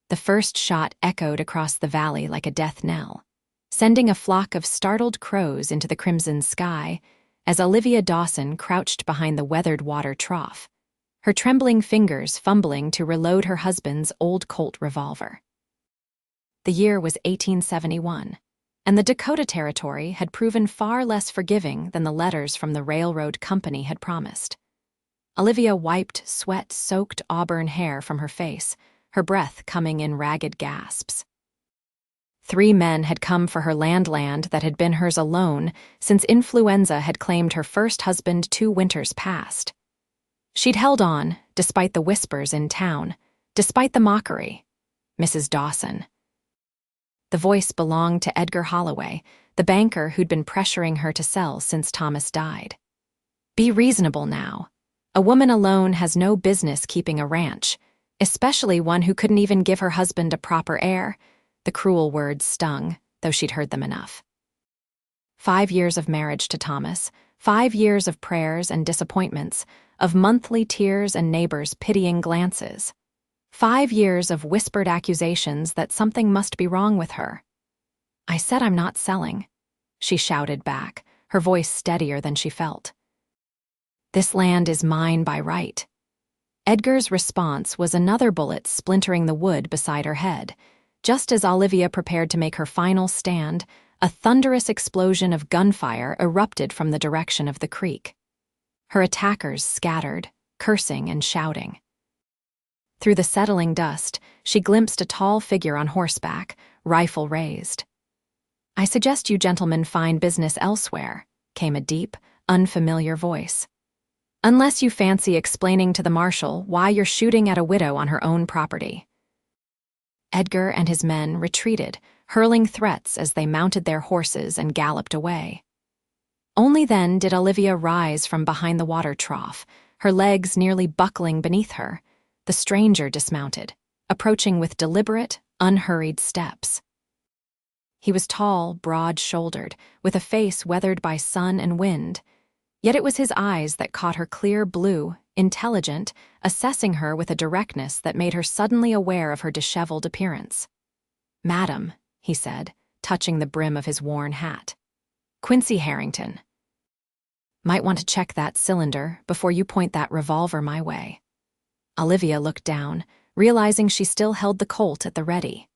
The first shot echoed across the valley like a death knell, sending a flock of startled crows into the crimson sky as Olivia Dawson crouched behind the weathered water trough, her trembling fingers fumbling to reload her husband's old Colt revolver. The year was 1871, and the Dakota Territory had proven far less forgiving than the letters from the railroad company had promised. Olivia wiped sweat-soaked auburn hair from her face, her breath coming in ragged gasps. 3 men had come for her land that had been hers alone since influenza had claimed her first husband 2 winters past. She'd held on, despite the whispers in town, despite the mockery. Mrs. Dawson. The voice belonged to Edgar Holloway, the banker who'd been pressuring her to sell since Thomas died. Be reasonable now. A woman alone has no business keeping a ranch, especially one who couldn't even give her husband a proper heir. The cruel words stung, though she'd heard them enough. 5 years of marriage to Thomas, 5 years of prayers and disappointments, of monthly tears and neighbors' pitying glances. 5 years of whispered accusations that something must be wrong with her. I said I'm not selling, she shouted back, her voice steadier than she felt. This land is mine by right. Edgar's response was another bullet splintering the wood beside her head. Just as Olivia prepared to make her final stand, a thunderous explosion of gunfire erupted from the direction of the creek. Her attackers scattered, cursing and shouting. Through the settling dust, she glimpsed a tall figure on horseback, rifle raised. I suggest you gentlemen find business elsewhere, came a deep, unfamiliar voice. Unless you fancy explaining to the marshal why you're shooting at a widow on her own property. Edgar and his men retreated, hurling threats as they mounted their horses and galloped away. Only then did Olivia rise from behind the water trough, her legs nearly buckling beneath her. The stranger dismounted, approaching with deliberate, unhurried steps. He was tall, broad-shouldered, with a face weathered by sun and wind. Yet it was his eyes that caught her clear blue, intelligent, assessing her with a directness that made her suddenly aware of her disheveled appearance. "Madam," he said, touching the brim of his worn hat. "Quincy Harrington. Might want to check that cylinder before you point that revolver my way." Olivia looked down, realizing she still held the Colt at the ready.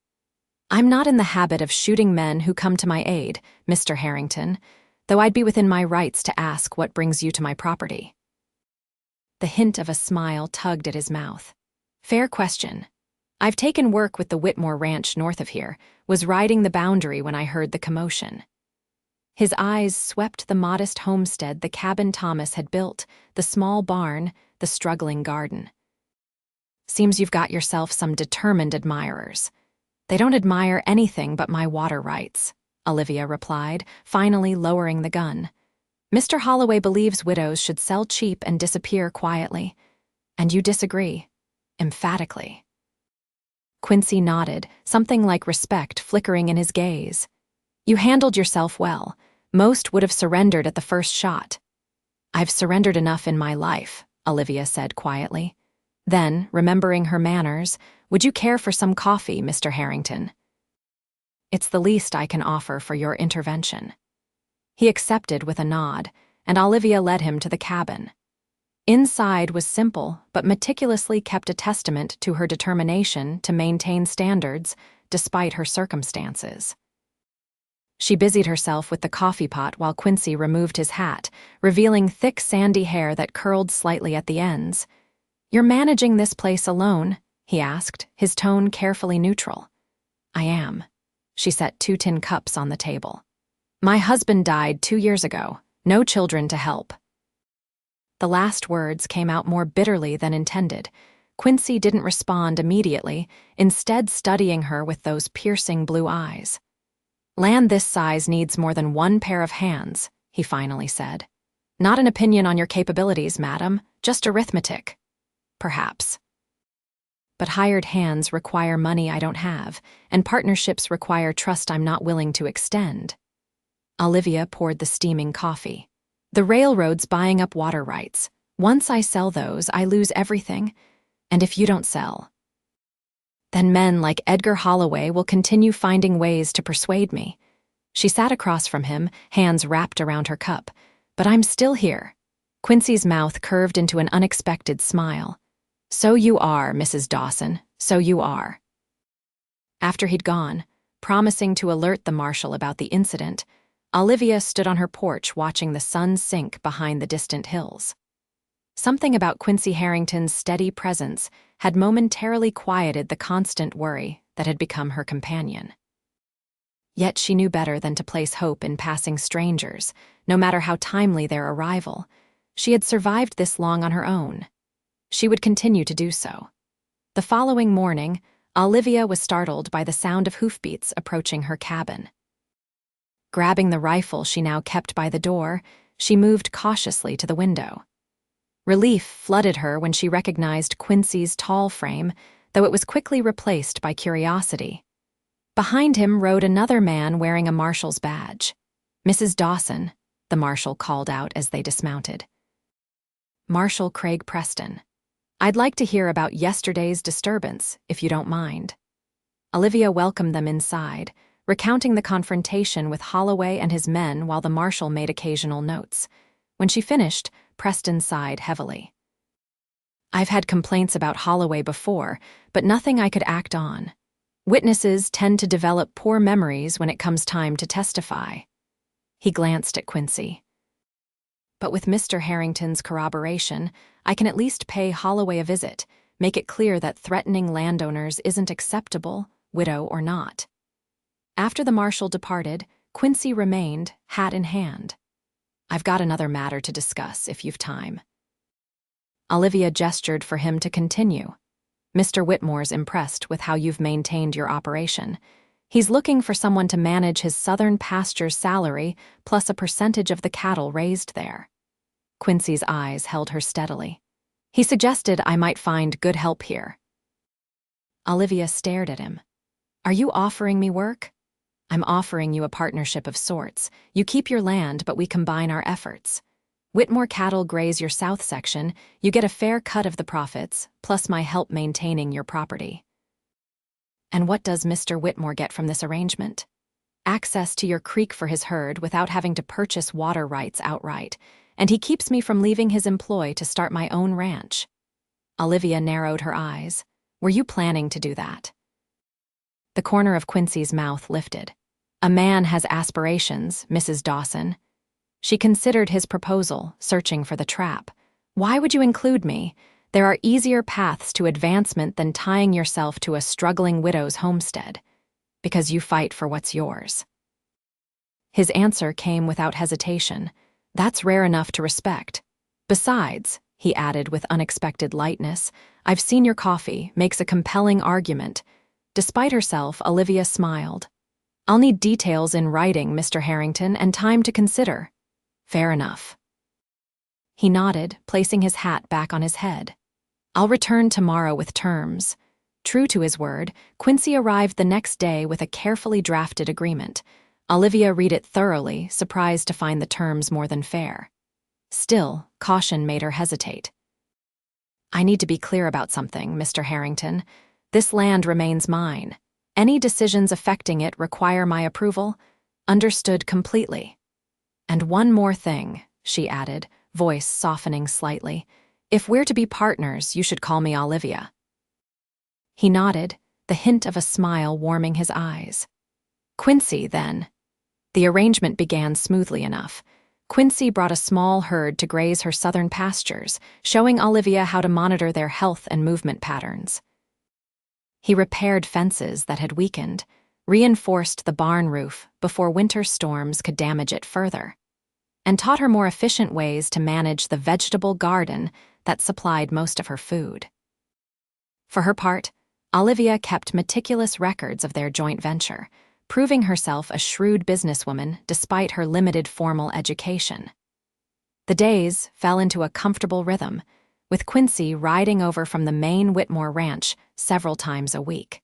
"I'm not in the habit of shooting men who come to my aid, Mr. Harrington, though I'd be within my rights to ask what brings you to my property." The hint of a smile tugged at his mouth. "Fair question. I've taken work with the Whitmore Ranch north of here, was riding the boundary when I heard the commotion." His eyes swept the modest homestead the cabin Thomas had built, the small barn, the struggling garden. "Seems you've got yourself some determined admirers. They don't admire anything but my water rights," Olivia replied, finally lowering the gun. "Mr. Holloway believes widows should sell cheap and disappear quietly. And you disagree, emphatically." Quincy nodded, something like respect flickering in his gaze. "You handled yourself well. Most would have surrendered at the first shot." "I've surrendered enough in my life," Olivia said quietly. Then, remembering her manners, "Would you care for some coffee, Mr. Harrington?" "It's the least I can offer for your intervention." He accepted with a nod, and Olivia led him to the cabin. Inside was simple, but meticulously kept a testament to her determination to maintain standards despite her circumstances. She busied herself with the coffee pot while Quincy removed his hat, revealing thick sandy hair that curled slightly at the ends. "You're managing this place alone?" he asked, his tone carefully neutral. "I am." She set 2 tin cups on the table. "My husband died 2 years ago. No children to help." The last words came out more bitterly than intended. Quincy didn't respond immediately, instead studying her with those piercing blue eyes. "Land this size needs more than 1 pair of hands," he finally said. "Not an opinion on your capabilities, madam, just arithmetic." "Perhaps. But hired hands require money I don't have, and partnerships require trust I'm not willing to extend." Olivia poured the steaming coffee. "The railroad's buying up water rights. Once I sell those, I lose everything. And if you don't sell..." Then men like Edgar Holloway will continue finding ways to persuade me. She sat across from him, hands wrapped around her cup. But I'm still here. Quincy's mouth curved into an unexpected smile. So you are, Mrs. Dawson, so you are. After he'd gone, promising to alert the marshal about the incident, Olivia stood on her porch watching the sun sink behind the distant hills. Something about Quincy Harrington's steady presence had momentarily quieted the constant worry that had become her companion. Yet she knew better than to place hope in passing strangers, no matter how timely their arrival. She had survived this long on her own. She would continue to do so. The following morning, Olivia was startled by the sound of hoofbeats approaching her cabin. Grabbing the rifle she now kept by the door, she moved cautiously to the window. Relief flooded her when she recognized Quincy's tall frame, though it was quickly replaced by curiosity. Behind him rode another man wearing a marshal's badge. "Mrs. Dawson," the marshal called out as they dismounted. "Marshal Craig Preston. I'd like to hear about yesterday's disturbance, if you don't mind." Olivia welcomed them inside, recounting the confrontation with Holloway and his men while the marshal made occasional notes. When she finished, Preston sighed heavily. "I've had complaints about Holloway before, but nothing I could act on. Witnesses tend to develop poor memories when it comes time to testify." He glanced at Quincy. "But with Mr. Harrington's corroboration, I can at least pay Holloway a visit, make it clear that threatening landowners isn't acceptable, widow or not." After the marshal departed, Quincy remained, hat in hand. "I've got another matter to discuss, if you've time." Olivia gestured for him to continue. "Mr. Whitmore's impressed with how you've maintained your operation. He's looking for someone to manage his southern pasture's salary plus a percentage of the cattle raised there." Quincy's eyes held her steadily. "He suggested I might find good help here." Olivia stared at him. "Are you offering me work?" "I'm offering you a partnership of sorts. You keep your land, but we combine our efforts. Whitmore cattle graze your south section, you get a fair cut of the profits, plus my help maintaining your property." "And what does Mr. Whitmore get from this arrangement?" "Access to your creek for his herd without having to purchase water rights outright, and he keeps me from leaving his employ to start my own ranch." Olivia narrowed her eyes. "Were you planning to do that?" The corner of Quincy's mouth lifted. "A man has aspirations, Mrs. Dawson." She considered his proposal, searching for the trap. "Why would you include me? There are easier paths to advancement than tying yourself to a struggling widow's homestead. Because you fight for what's yours." His answer came without hesitation. "That's rare enough to respect. Besides," he added with unexpected lightness, "I've seen your coffee, makes a compelling argument." Despite herself, Olivia smiled. "I'll need details in writing, Mr. Harrington, and time to consider." "Fair enough." He nodded, placing his hat back on his head. "I'll return tomorrow with terms." True to his word, Quincy arrived the next day with a carefully drafted agreement. Olivia read it thoroughly, surprised to find the terms more than fair. Still, caution made her hesitate. "I need to be clear about something, Mr. Harrington. This land remains mine. Any decisions affecting it require my approval." "Understood completely." "And one more thing," she added, voice softening slightly. "If we're to be partners, you should call me Olivia." He nodded, the hint of a smile warming his eyes. "Quincy, then." The arrangement began smoothly enough. Quincy brought a small herd to graze her southern pastures, showing Olivia how to monitor their health and movement patterns. He repaired fences that had weakened, reinforced the barn roof before winter storms could damage it further, and taught her more efficient ways to manage the vegetable garden that supplied most of her food. For her part, Olivia kept meticulous records of their joint venture, proving herself a shrewd businesswoman despite her limited formal education. The days fell into a comfortable rhythm, with Quincy riding over from the main Whitmore ranch several times a week.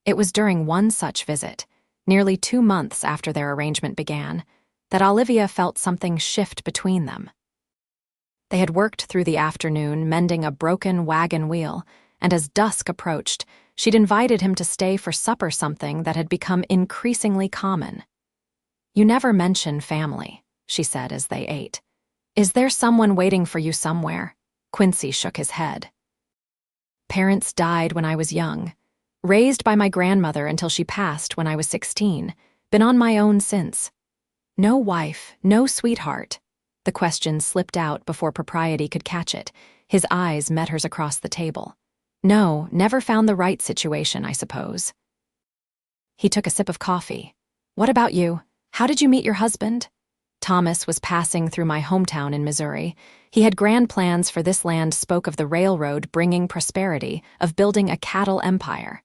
It was during one such visit, nearly 2 months after their arrangement began, that Olivia felt something shift between them. They had worked through the afternoon mending a broken wagon wheel, and as dusk approached, She'd invited him to stay for supper, something that had become increasingly common. "You never mention family," she said as they ate. "Is there someone waiting for you somewhere?" Quincy shook his head. "Parents died when I was young. Raised by my grandmother until she passed when I was 16. Been on my own since." "No wife, no sweetheart." The question slipped out before propriety could catch it. His eyes met hers across the table. "No, never found the right situation, I suppose." He took a sip of coffee. "What about you? How did you meet your husband?" "Thomas was passing through my hometown in Missouri. He had grand plans for this land, spoke of the railroad bringing prosperity, of building a cattle empire."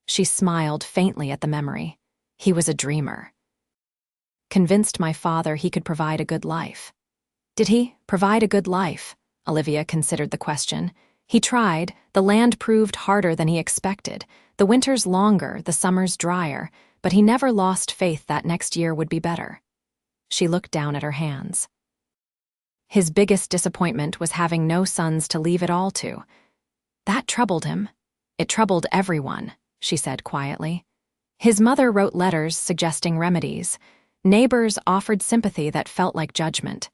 She smiled faintly at the memory. "He was a dreamer. Convinced my father he could provide a good life." "Did he provide a good life?" Olivia considered the question. "He tried. The land proved harder than he expected. The winters longer, the summers drier, but he never lost faith that next year would be better." She looked down at her hands. "His biggest disappointment was having no sons to leave it all to." That troubled him. "It troubled everyone," she said quietly. "His mother wrote letters suggesting remedies. Neighbors offered sympathy that felt like judgment.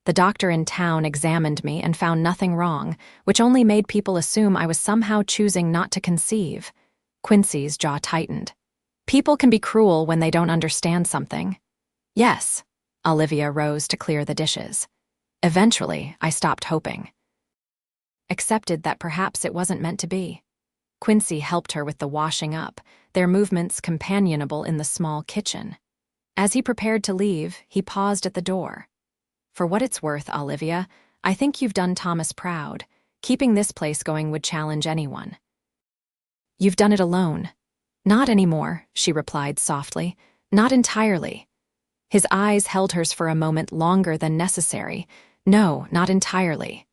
The doctor in town examined me and found nothing wrong, which only made people assume I was somehow choosing not to conceive." Quincy's jaw tightened. "People can be cruel when they don't understand something." "Yes." Olivia rose to clear the dishes. "Eventually, I stopped hoping. Accepted that perhaps it wasn't meant to be." Quincy helped her with the washing up, their movements companionable in the small kitchen. As he prepared to leave, he paused at the door. "For what it's worth, Olivia, I think you've done Thomas proud. Keeping this place going would challenge anyone." "You've done it alone." "Not anymore," she replied softly. "Not entirely." His eyes held hers for a moment longer than necessary. "No, not entirely."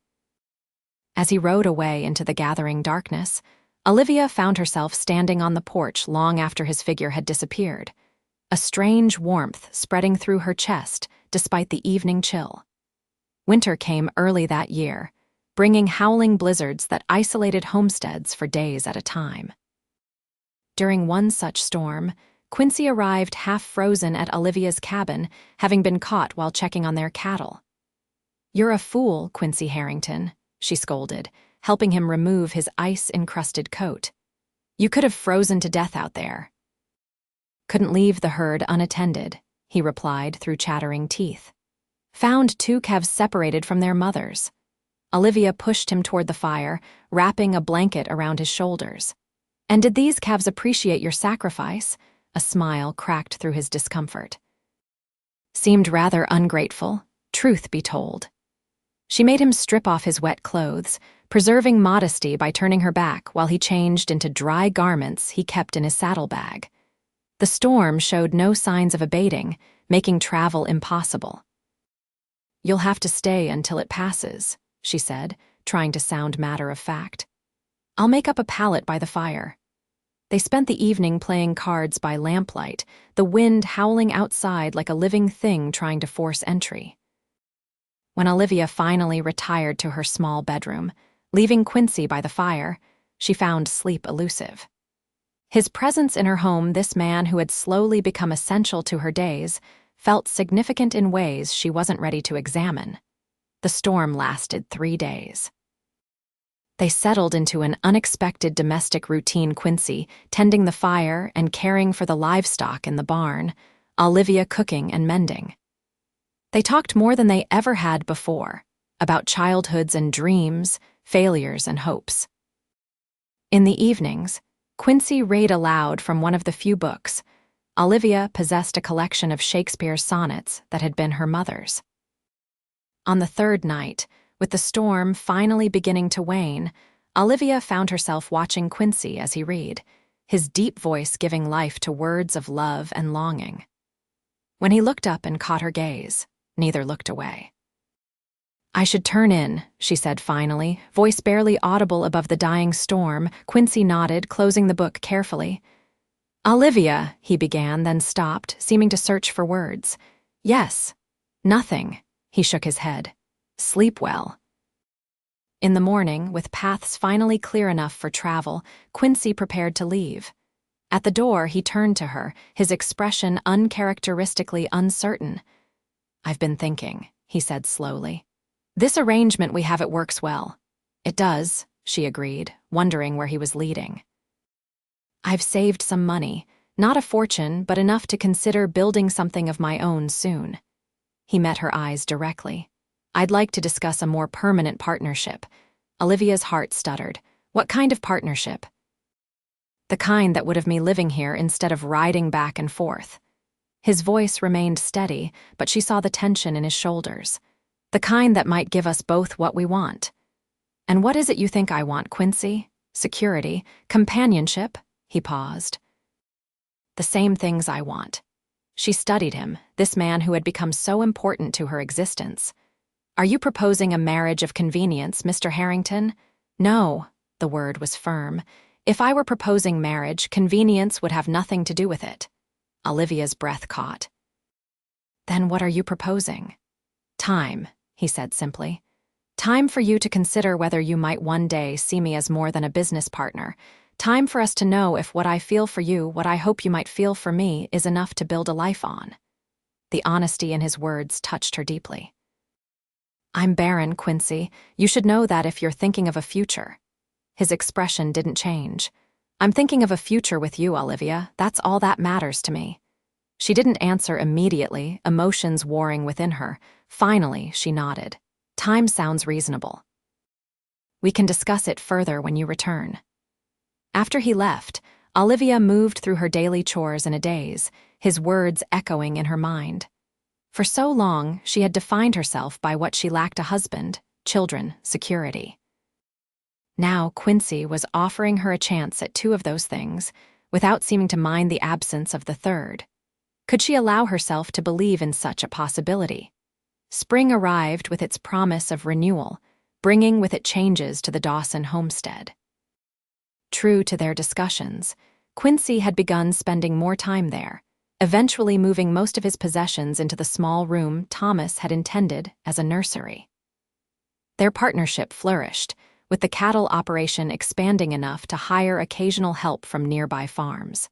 As he rode away into the gathering darkness, Olivia found herself standing on the porch long after his figure had disappeared, a strange warmth spreading through her chest despite the evening chill. Winter came early that year, bringing howling blizzards that isolated homesteads for days at a time. During one such storm, Quincy arrived half-frozen at Olivia's cabin, having been caught while checking on their cattle. "You're a fool, Quincy Harrington," she scolded, helping him remove his ice-encrusted coat. "You could have frozen to death out there." "Couldn't leave the herd unattended," he replied through chattering teeth. "Found two calves separated from their mothers." Olivia pushed him toward the fire, wrapping a blanket around his shoulders. "And did these calves appreciate your sacrifice?" A smile cracked through his discomfort. "Seemed rather ungrateful, truth be told." She made him strip off his wet clothes, preserving modesty by turning her back while he changed into dry garments he kept in his saddlebag. The storm showed no signs of abating, making travel impossible. "You'll have to stay until it passes," she said, trying to sound matter-of-fact. "I'll make up a pallet by the fire." They spent the evening playing cards by lamplight, the wind howling outside like a living thing trying to force entry. When Olivia finally retired to her small bedroom, leaving Quincy by the fire, she found sleep elusive. His presence in her home, this man who had slowly become essential to her days, felt significant in ways she wasn't ready to examine. The storm lasted 3 days. They settled into an unexpected domestic routine, Quincy tending the fire and caring for the livestock in the barn, Olivia cooking and mending. They talked more than they ever had before, about childhoods and dreams, failures and hopes. In the evenings, Quincy read aloud from one of the few books. Olivia possessed a collection of Shakespeare's sonnets that had been her mother's. On the third night, with the storm finally beginning to wane, Olivia found herself watching Quincy as he read, his deep voice giving life to words of love and longing. When he looked up and caught her gaze, neither looked away. "I should turn in," she said finally, voice barely audible above the dying storm. Quincy nodded, closing the book carefully. "Olivia," he began, then stopped, seeming to search for words. "Yes." "Nothing." He shook his head. "Sleep well." In the morning, with paths finally clear enough for travel, Quincy prepared to leave. At the door, he turned to her, his expression uncharacteristically uncertain. "I've been thinking," he said slowly. "This arrangement we have, it works well." "It does," she agreed, wondering where he was leading. "I've saved some money, not a fortune, but enough to consider building something of my own soon." He met her eyes directly. "I'd like to discuss a more permanent partnership." Olivia's heart stuttered. "What kind of partnership?" "The kind that would have me living here instead of riding back and forth." His voice remained steady, but she saw the tension in his shoulders. "The kind that might give us both what we want." "And what is it you think I want, Quincy? Security? Companionship?" He paused. "The same things I want." She studied him, this man who had become so important to her existence. "Are you proposing a marriage of convenience, Mr. Harrington?" "No," the word was firm. "If I were proposing marriage, convenience would have nothing to do with it." Olivia's breath caught. "Then what are you proposing?" "Time," he said simply. "Time for you to consider whether you might one day see me as more than a business partner. Time for us to know if what I feel for you, what I hope you might feel for me, is enough to build a life on." The honesty in his words touched her deeply. "I'm barren, Quincy. You should know that if you're thinking of a future." His expression didn't change. "I'm thinking of a future with you, Olivia. That's all that matters to me." She didn't answer immediately, emotions warring within her. Finally, she nodded. "Time sounds reasonable. We can discuss it further when you return." After he left, Olivia moved through her daily chores in a daze, his words echoing in her mind. For so long, she had defined herself by what she lacked: a husband, children, security. Now Quincy was offering her a chance at two of those things, without seeming to mind the absence of the third. Could she allow herself to believe in such a possibility? Spring arrived with its promise of renewal, bringing with it changes to the Dawson homestead. True to their discussions, Quincy had begun spending more time there, eventually moving most of his possessions into the small room Thomas had intended as a nursery. Their partnership flourished, with the cattle operation expanding enough to hire occasional help from nearby farms.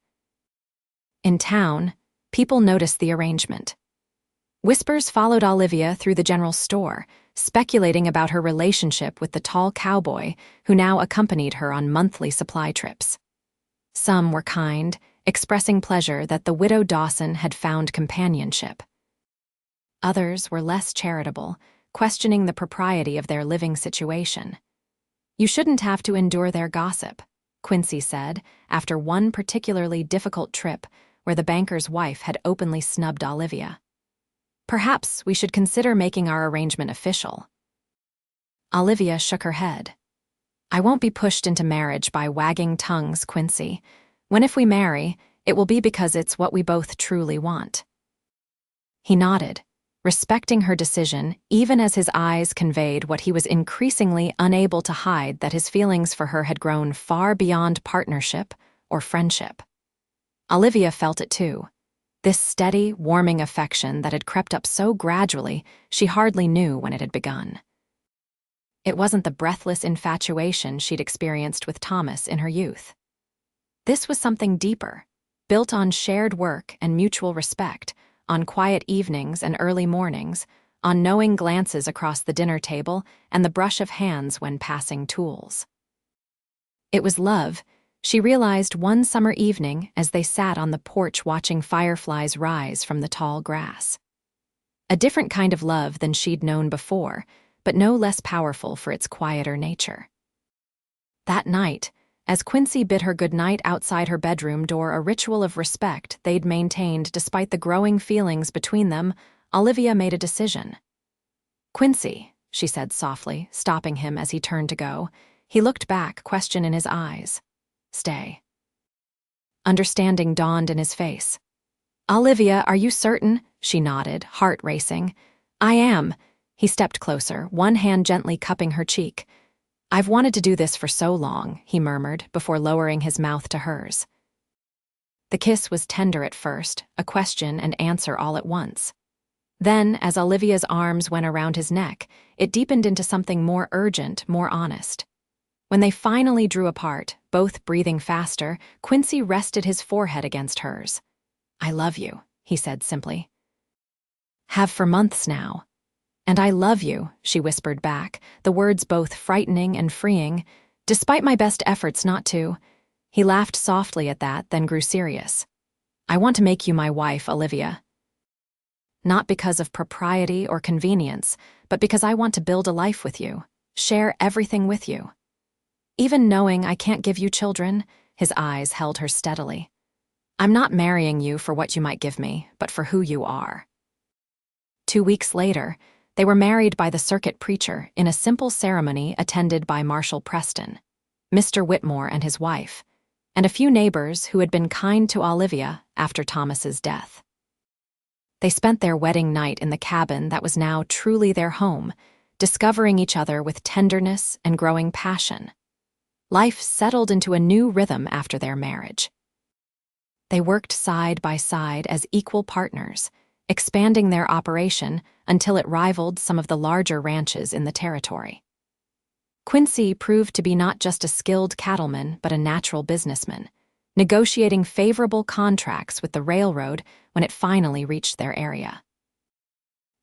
In town, people noticed the arrangement. Whispers followed Olivia through the general store, speculating about her relationship with the tall cowboy who now accompanied her on monthly supply trips. Some were kind, expressing pleasure that the widow Dawson had found companionship. Others were less charitable, questioning the propriety of their living situation. "You shouldn't have to endure their gossip," Quincy said, after one particularly difficult trip where the banker's wife had openly snubbed Olivia. "Perhaps we should consider making our arrangement official." Olivia shook her head. "I won't be pushed into marriage by wagging tongues, Quincy. When if we marry, it will be because it's what we both truly want." He nodded, respecting her decision, even as his eyes conveyed what he was increasingly unable to hide: that his feelings for her had grown far beyond partnership or friendship. Olivia felt it too. This steady, warming affection that had crept up so gradually, she hardly knew when it had begun. It wasn't the breathless infatuation she'd experienced with Thomas in her youth. This was something deeper, built on shared work and mutual respect, on quiet evenings and early mornings, on knowing glances across the dinner table and the brush of hands when passing tools. It was love, she realized one summer evening as they sat on the porch watching fireflies rise from the tall grass. A different kind of love than she'd known before, but no less powerful for its quieter nature. That night, as Quincy bid her goodnight outside her bedroom door, a ritual of respect they'd maintained despite the growing feelings between them, Olivia made a decision. "Quincy," she said softly, stopping him as he turned to go. He looked back, question in his eyes. "Stay." Understanding dawned in his face. "Olivia, are you certain?" She nodded, heart racing. "I am." He stepped closer, one hand gently cupping her cheek. "I've wanted to do this for so long," he murmured, before lowering his mouth to hers. The kiss was tender at first, a question and answer all at once. Then, as Olivia's arms went around his neck, it deepened into something more urgent, more honest. When they finally drew apart, both breathing faster, Quincy rested his forehead against hers. "I love you," he said simply. "Have for months now." "And I love you," she whispered back, the words both frightening and freeing, "despite my best efforts not to." He laughed softly at that, then grew serious. "I want to make you my wife, Olivia. Not because of propriety or convenience, but because I want to build a life with you, share everything with you. Even knowing I can't give you children," his eyes held her steadily. "I'm not marrying you for what you might give me, but for who you are." 2 weeks later, they were married by the circuit preacher in a simple ceremony attended by Marshal Preston, Mr. Whitmore and his wife, and a few neighbors who had been kind to Olivia after Thomas's death. They spent their wedding night in the cabin that was now truly their home, discovering each other with tenderness and growing passion. Life settled into a new rhythm after their marriage. They worked side by side as equal partners, expanding their operation until it rivaled some of the larger ranches in the territory. Quincy proved to be not just a skilled cattleman but a natural businessman, negotiating favorable contracts with the railroad when it finally reached their area.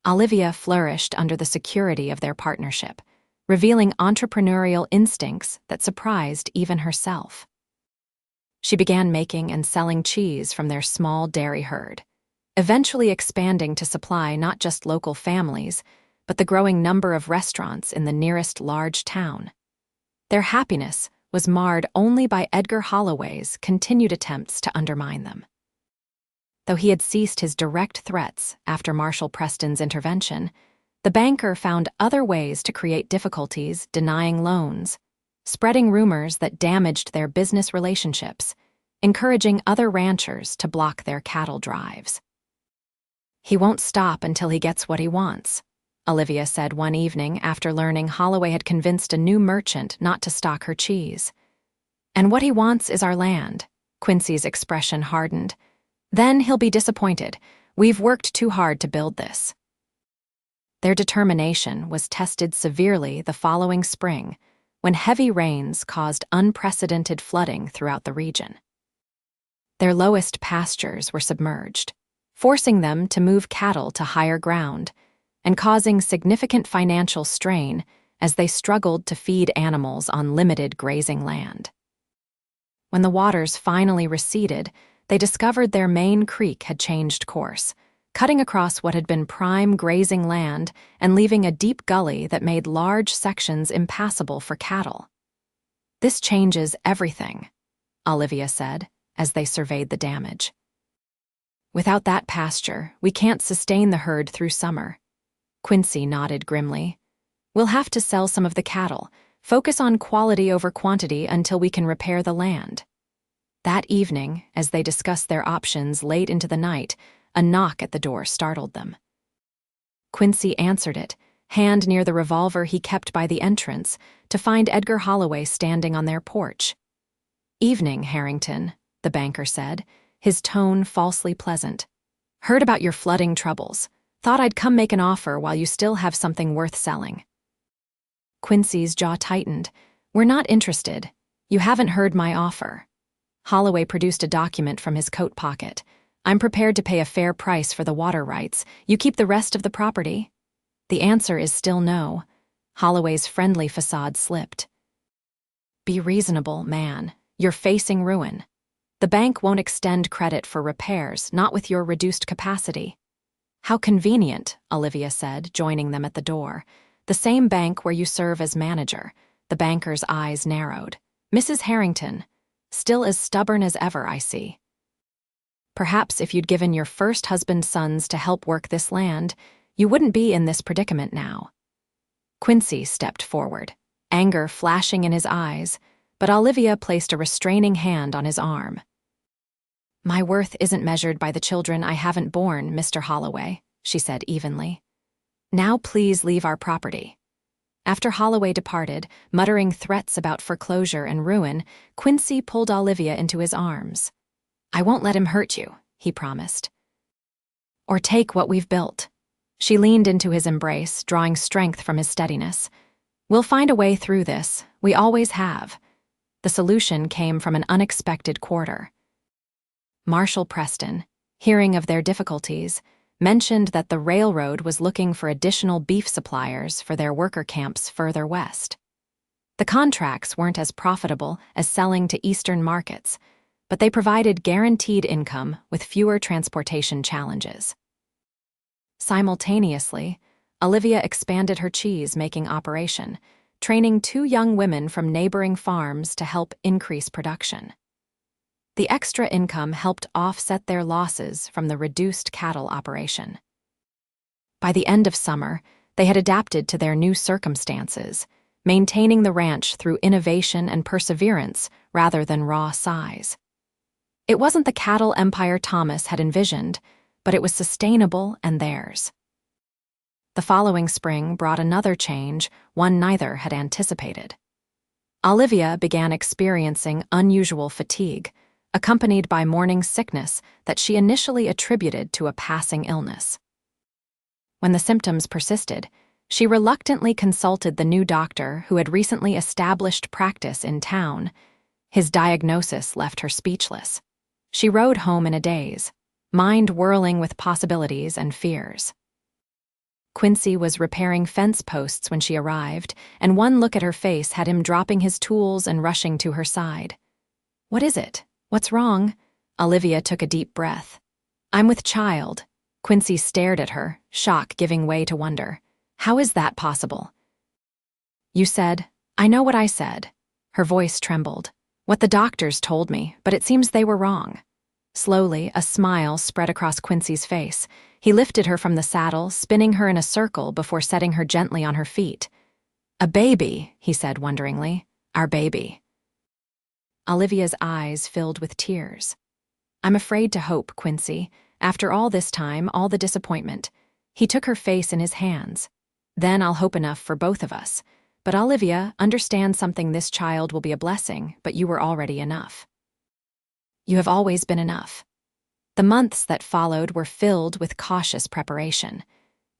Olivia flourished under the security of their partnership, revealing entrepreneurial instincts that surprised even herself. She began making and selling cheese from their small dairy herd, eventually expanding to supply not just local families, but the growing number of restaurants in the nearest large town. Their happiness was marred only by Edgar Holloway's continued attempts to undermine them. Though he had ceased his direct threats after Marshal Preston's intervention, the banker found other ways to create difficulties, denying loans, spreading rumors that damaged their business relationships, encouraging other ranchers to block their cattle drives. "He won't stop until he gets what he wants," Olivia said one evening after learning Holloway had convinced a new merchant not to stock her cheese. "And what he wants is our land." Quincy's expression hardened. "Then he'll be disappointed. We've worked too hard to build this." Their determination was tested severely the following spring, when heavy rains caused unprecedented flooding throughout the region. Their lowest pastures were submerged, forcing them to move cattle to higher ground and causing significant financial strain as they struggled to feed animals on limited grazing land. When the waters finally receded, they discovered their main creek had changed course, cutting across what had been prime grazing land and leaving a deep gully that made large sections impassable for cattle. "This changes everything," Olivia said as they surveyed the damage. "Without that pasture, we can't sustain the herd through summer." Quincy nodded grimly. "We'll have to sell some of the cattle, focus on quality over quantity until we can repair the land." That evening, as they discussed their options late into the night, a knock at the door startled them. Quincy answered it, hand near the revolver he kept by the entrance, to find Edgar Holloway standing on their porch. "Evening, Harrington," the banker said, his tone falsely pleasant. "Heard about your flooding troubles. Thought I'd come make an offer while you still have something worth selling." Quincy's jaw tightened. "We're not interested. You haven't heard my offer." Holloway produced a document from his coat pocket. "I'm prepared to pay a fair price for the water rights. You keep the rest of the property?" The answer is still no. Holloway's friendly facade slipped. "Be reasonable, man. You're facing ruin. The bank won't extend credit for repairs, not with your reduced capacity." "How convenient," Olivia said, joining them at the door. "The same bank where you serve as manager." The banker's eyes narrowed. "Mrs. Harrington, still as stubborn as ever, I see. Perhaps if you'd given your first husband's sons to help work this land, you wouldn't be in this predicament now." Quincy stepped forward, anger flashing in his eyes, but Olivia placed a restraining hand on his arm. "My worth isn't measured by the children I haven't borne, Mr. Holloway," she said evenly. "Now please leave our property." After Holloway departed, muttering threats about foreclosure and ruin, Quincy pulled Olivia into his arms. "I won't let him hurt you," he promised. "Or take what we've built." She leaned into his embrace, drawing strength from his steadiness. "We'll find a way through this. We always have." The solution came from an unexpected quarter. Marshal Preston, hearing of their difficulties, mentioned that the railroad was looking for additional beef suppliers for their worker camps further west. The contracts weren't as profitable as selling to eastern markets, but they provided guaranteed income with fewer transportation challenges. Simultaneously, Olivia expanded her cheese-making operation, training 2 young women from neighboring farms to help increase production. The extra income helped offset their losses from the reduced cattle operation. By the end of summer, they had adapted to their new circumstances, maintaining the ranch through innovation and perseverance rather than raw size. It wasn't the cattle empire Thomas had envisioned, but it was sustainable and theirs. The following spring brought another change, one neither had anticipated. Olivia began experiencing unusual fatigue, accompanied by morning sickness that she initially attributed to a passing illness. When the symptoms persisted, she reluctantly consulted the new doctor who had recently established practice in town. His diagnosis left her speechless. She rode home in a daze, mind whirling with possibilities and fears. Quincy was repairing fence posts when she arrived, and one look at her face had him dropping his tools and rushing to her side. "What is it? What's wrong?" Olivia took a deep breath. "I'm with child." Quincy stared at her, shock giving way to wonder. "How is that possible?" "You said, I know what I said." Her voice trembled. "What the doctors told me, but it seems they were wrong." Slowly, a smile spread across Quincy's face. He lifted her from the saddle, spinning her in a circle before setting her gently on her feet. "A baby," he said wonderingly. "Our baby." Olivia's eyes filled with tears. "I'm afraid to hope, Quincy. After all this time, all the disappointment." He took her face in his hands. "Then I'll hope enough for both of us. But Olivia, understand something, this child will be a blessing, but you were already enough. You have always been enough." The months that followed were filled with cautious preparation.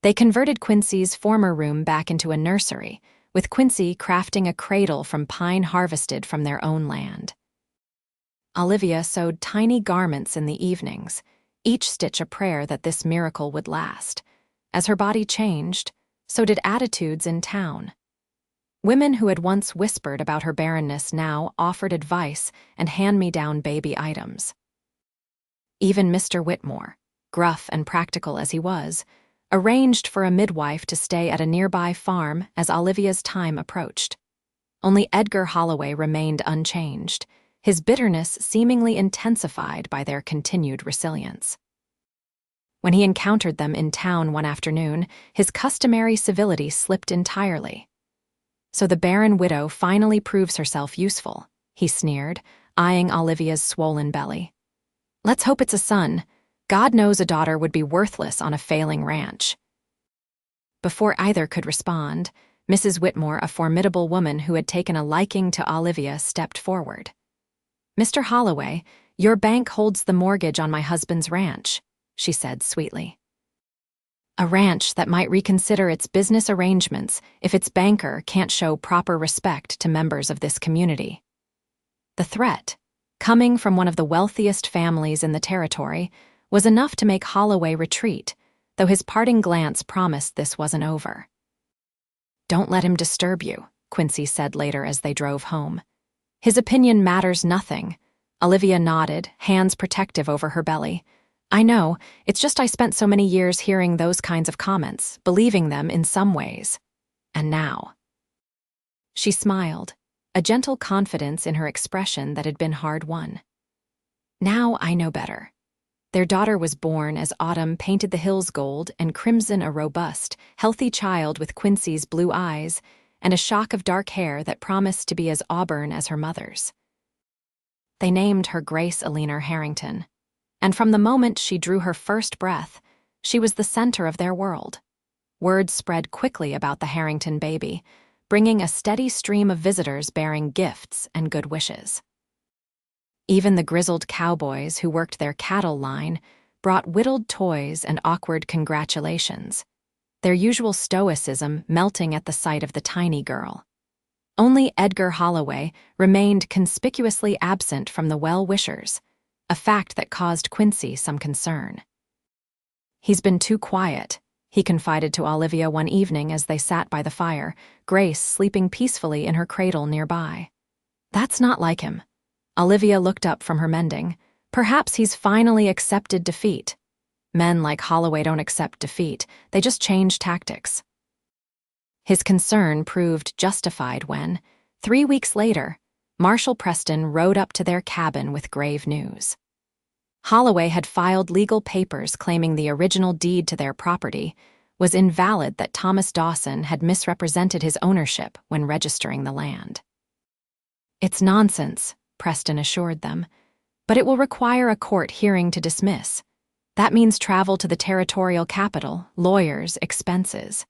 They converted Quincy's former room back into a nursery, with Quincy crafting a cradle from pine harvested from their own land. Olivia sewed tiny garments in the evenings, each stitch a prayer that this miracle would last. As her body changed, so did attitudes in town. Women who had once whispered about her barrenness now offered advice and hand-me-down baby items. Even Mr. Whitmore, gruff and practical as he was, arranged for a midwife to stay at a nearby farm as Olivia's time approached. Only Edgar Holloway remained unchanged, his bitterness seemingly intensified by their continued resilience. When he encountered them in town one afternoon, his customary civility slipped entirely. "So the barren widow finally proves herself useful," he sneered, eyeing Olivia's swollen belly. "Let's hope it's a son. God knows a daughter would be worthless on a failing ranch." Before either could respond, Mrs. Whitmore, a formidable woman who had taken a liking to Olivia, stepped forward. "Mr. Holloway, your bank holds the mortgage on my husband's ranch," she said sweetly. "A ranch that might reconsider its business arrangements if its banker can't show proper respect to members of this community." The threat, coming from one of the wealthiest families in the territory, was enough to make Holloway retreat, though his parting glance promised this wasn't over. "Don't let him disturb you," Quincy said later as they drove home. "His opinion matters nothing." Olivia nodded, hands protective over her belly. "I know, it's just I spent so many years hearing those kinds of comments, believing them in some ways. And now." She smiled, a gentle confidence in her expression that had been hard-won. "Now I know better." Their daughter was born as autumn painted the hills gold and crimson a robust, healthy child with Quincy's blue eyes and a shock of dark hair that promised to be as auburn as her mother's. They named her Grace Alina Harrington, and from the moment she drew her first breath, she was the center of their world. Word spread quickly about the Harrington baby, bringing a steady stream of visitors bearing gifts and good wishes. Even the grizzled cowboys who worked their cattle line brought whittled toys and awkward congratulations. their usual stoicism melting at the sight of the tiny girl. Only Edgar Holloway remained conspicuously absent from the well-wishers, a fact that caused Quincy some concern. "He's been too quiet," he confided to Olivia one evening as they sat by the fire, Grace sleeping peacefully in her cradle nearby. "That's not like him." Olivia looked up from her mending. "Perhaps he's finally accepted defeat." Men like Holloway don't accept defeat, they just change tactics. His concern proved justified when, 3 weeks later, Marshal Preston rode up to their cabin with grave news. Holloway had filed legal papers claiming the original deed to their property was invalid, that Thomas Dawson had misrepresented his ownership when registering the land. "It's nonsense," Preston assured them, "but it will require a court hearing to dismiss. That means travel to the territorial capital, lawyers, expenses."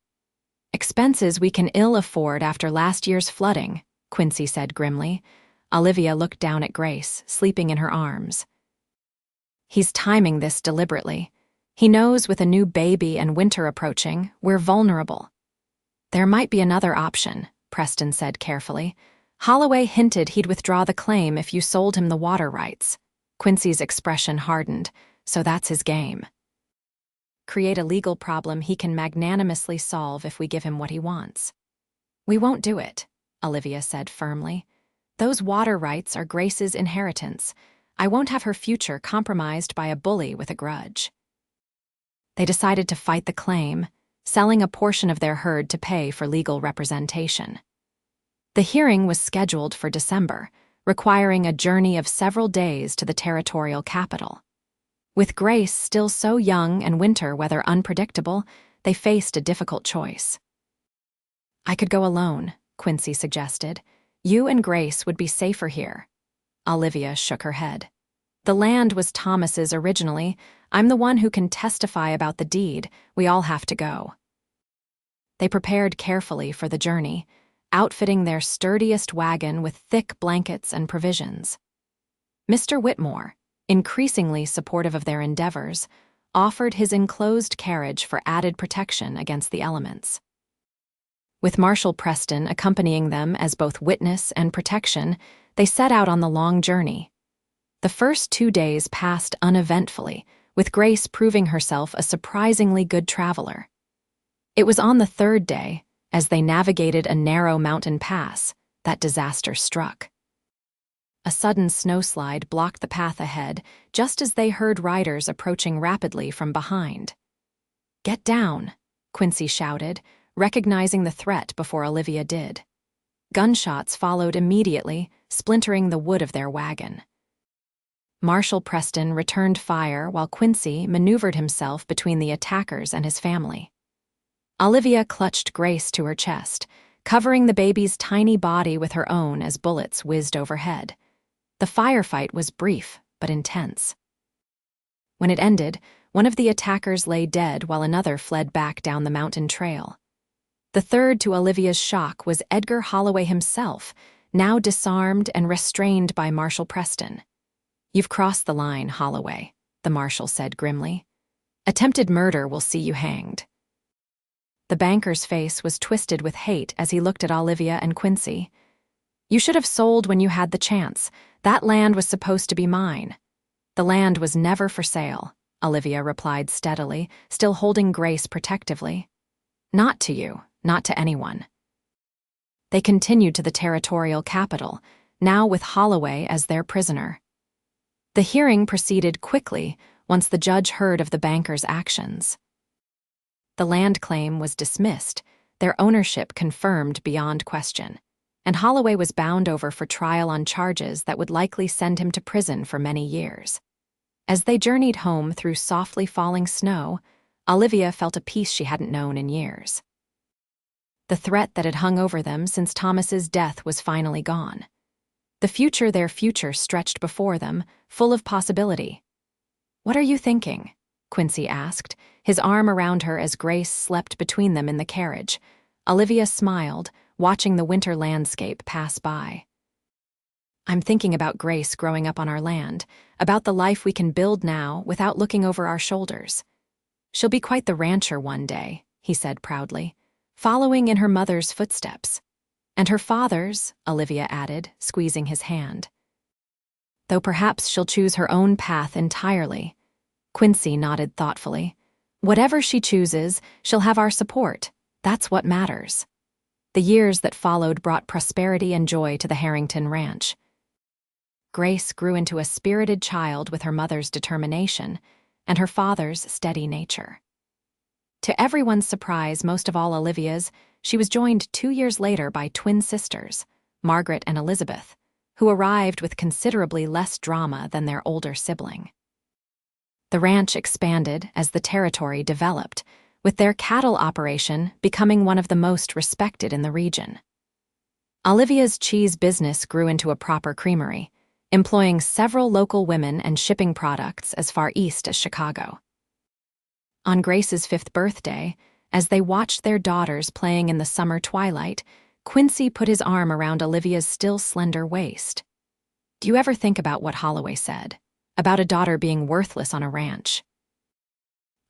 "Expenses we can ill afford after last year's flooding," Quincy said grimly. Olivia looked down at Grace, sleeping in her arms. "He's timing this deliberately. He knows with a new baby and winter approaching, we're vulnerable." "There might be another option," Preston said carefully. "Holloway hinted he'd withdraw the claim if you sold him the water rights." Quincy's expression hardened. "So that's his game. Create a legal problem he can magnanimously solve if we give him what he wants." "We won't do it," Olivia said firmly. "Those water rights are Grace's inheritance. I won't have her future compromised by a bully with a grudge." They decided to fight the claim, selling a portion of their herd to pay for legal representation. The hearing was scheduled for December, requiring a journey of several days to the territorial capital. With Grace still so young and winter weather unpredictable, they faced a difficult choice. "I could go alone," Quincy suggested. "You and Grace would be safer here." Olivia shook her head. "The land was Thomas's originally. I'm the one who can testify about the deed. We all have to go." They prepared carefully for the journey, outfitting their sturdiest wagon with thick blankets and provisions. Mr. Whitmore, increasingly supportive of their endeavors, offered his enclosed carriage for added protection against the elements. With Marshal Preston accompanying them as both witness and protection, they set out on the long journey. The first 2 days passed uneventfully, with Grace proving herself a surprisingly good traveler. It was on the 3rd day, as they navigated a narrow mountain pass, that disaster struck. A sudden snowslide blocked the path ahead, just as they heard riders approaching rapidly from behind. "Get down," Quincy shouted, recognizing the threat before Olivia did. Gunshots followed immediately, splintering the wood of their wagon. Marshal Preston returned fire while Quincy maneuvered himself between the attackers and his family. Olivia clutched Grace to her chest, covering the baby's tiny body with her own as bullets whizzed overhead. The firefight was brief but intense. When it ended, one of the attackers lay dead while another fled back down the mountain trail. The third to Olivia's shock was Edgar Holloway himself, now disarmed and restrained by Marshal Preston. "You've crossed the line, Holloway," the marshal said grimly. "Attempted murder will see you hanged." The banker's face was twisted with hate as he looked at Olivia and Quincy. "You should have sold when you had the chance. That land was supposed to be mine." "The land was never for sale," Olivia replied steadily, still holding Grace protectively. "Not to you, not to anyone." They continued to the territorial capital, now with Holloway as their prisoner. The hearing proceeded quickly once the judge heard of the banker's actions. The land claim was dismissed, their ownership confirmed beyond question, and Holloway was bound over for trial on charges that would likely send him to prison for many years. As they journeyed home through softly falling snow, Olivia felt a peace she hadn't known in years. The threat that had hung over them since Thomas's death was finally gone. Their future stretched before them, full of possibility. "What are you thinking?" Quincy asked, his arm around her as Grace slept between them in the carriage. Olivia smiled, watching the winter landscape pass by. "I'm thinking about Grace growing up on our land, about the life we can build now without looking over our shoulders. She'll be quite the rancher one day," he said proudly, following in her mother's footsteps. And her father's, Olivia added, squeezing his hand. Though perhaps she'll choose her own path entirely. Quincy nodded thoughtfully. Whatever she chooses, she'll have our support. That's what matters. The years that followed brought prosperity and joy to the Harrington ranch. Grace grew into a spirited child with her mother's determination and her father's steady nature. To everyone's surprise, most of all Olivia's, she was joined 2 years later by twin sisters, Margaret and Elizabeth, who arrived with considerably less drama than their older sibling. The ranch expanded as the territory developed, with their cattle operation becoming one of the most respected in the region. Olivia's cheese business grew into a proper creamery, employing several local women and shipping products as far east as Chicago. On Grace's 5th birthday, as they watched their daughters playing in the summer twilight, Quincy put his arm around Olivia's still slender waist. Do you ever think about what Holloway said, about a daughter being worthless on a ranch?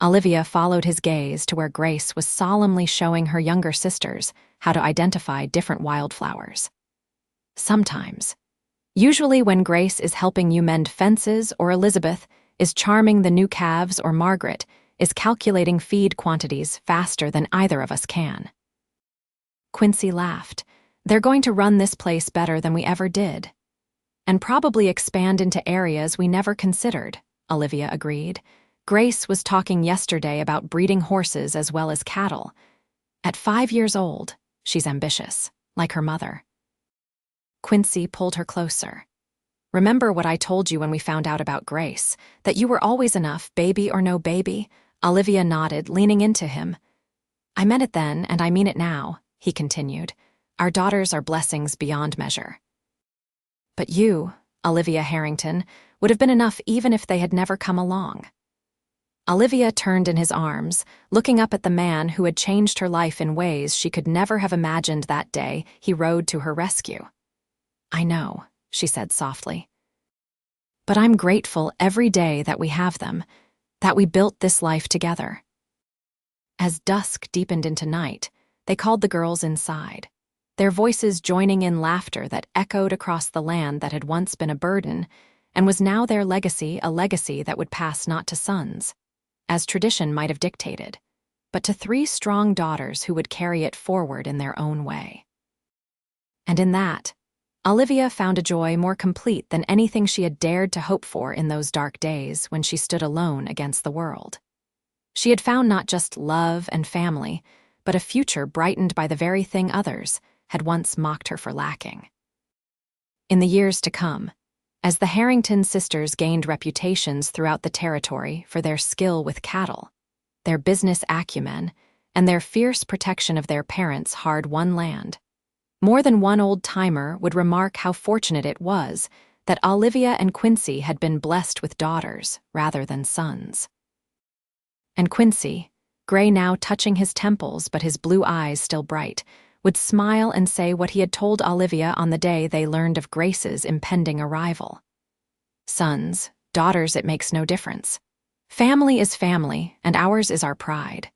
Olivia followed his gaze to where Grace was solemnly showing her younger sisters how to identify different wildflowers. Sometimes, usually when Grace is helping you mend fences or Elizabeth is charming the new calves or Margaret is calculating feed quantities faster than either of us can. Quincy laughed. They're going to run this place better than we ever did. And probably expand into areas we never considered, Olivia agreed. Grace was talking yesterday about breeding horses as well as cattle. At 5 years old, she's ambitious, like her mother. Quincy pulled her closer. Remember what I told you when we found out about Grace, that you were always enough, baby or no baby? Olivia nodded, leaning into him. I meant it then, and I mean it now, he continued. Our daughters are blessings beyond measure. But you, Olivia Harrington, would have been enough even if they had never come along. Olivia turned in his arms, looking up at the man who had changed her life in ways she could never have imagined that day he rode to her rescue. I know, she said softly. But I'm grateful every day that we have them, that we built this life together. As dusk deepened into night, they called the girls inside, their voices joining in laughter that echoed across the land that had once been a burden and was now their legacy, a legacy that would pass not to sons, as tradition might have dictated, but to 3 strong daughters who would carry it forward in their own way. And in that, Olivia found a joy more complete than anything she had dared to hope for in those dark days when she stood alone against the world. She had found not just love and family, but a future brightened by the very thing others had once mocked her for lacking. In the years to come, as the Harrington sisters gained reputations throughout the territory for their skill with cattle, their business acumen, and their fierce protection of their parents' hard-won land, more than one old-timer would remark how fortunate it was that Olivia and Quincy had been blessed with daughters rather than sons. And Quincy, gray now touching his temples but his blue eyes still bright, would smile and say what he had told Olivia on the day they learned of Grace's impending arrival. Sons, daughters, it makes no difference. Family is family, and ours is our pride.